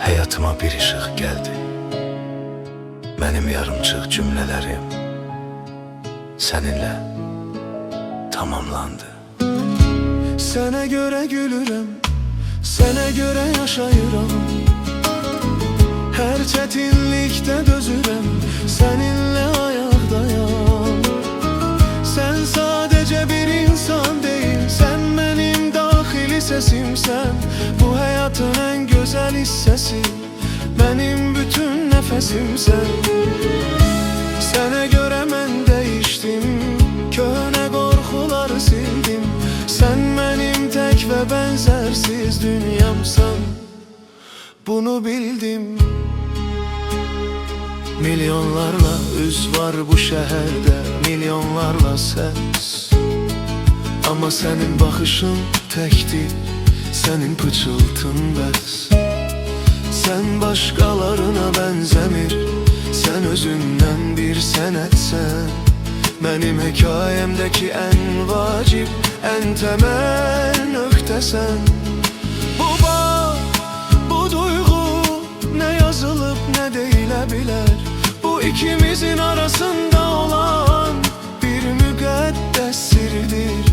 Hayatıma bir ışık geldi. Benim yarımçıq cümlelerim seninle tamamlandı. Sənə görə gülürəm, sənə görə yaşayıram. Hər çətinlikdə dözürəm, səninlə ayaqdayam. Sən sadəcə bir insan deyil, sən mənim daxili səsimsən. Bu həyatın ən gözəl hissəsi, mənim bütün nəfəsimsən. Sənə görə mən dəyişdim, köhnə qorxuları sildim. Sən mənim tək və bənzərsiz dünyamsan, bunu bildim. Milyonlarla üz var bu şəhərdə, milyonlarla səs. Amma sənin baxışın təkdir, sənin pıçıltın bəs. Sən başqalarına bənzəmir, sən özündən bir sənətsən. Mənim hekayəmdəki ən vacib, ən təməl nöqtəsən. Bu bax, bu duyğu nə yazılıb, nə deyilə bilər. Bu ikimizin arasında olan bir müqəddəs sirdir.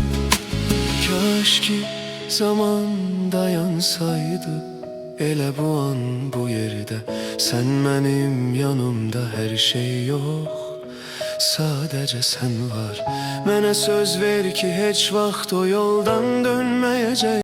Kaş ki zaman dayansaydı, elə bu an bu yerdə. Sən mənim yanımda, hər şey yox, sadəcə sən var. Mənə söz ver ki heç vaxt o yoldan dönməyəcək.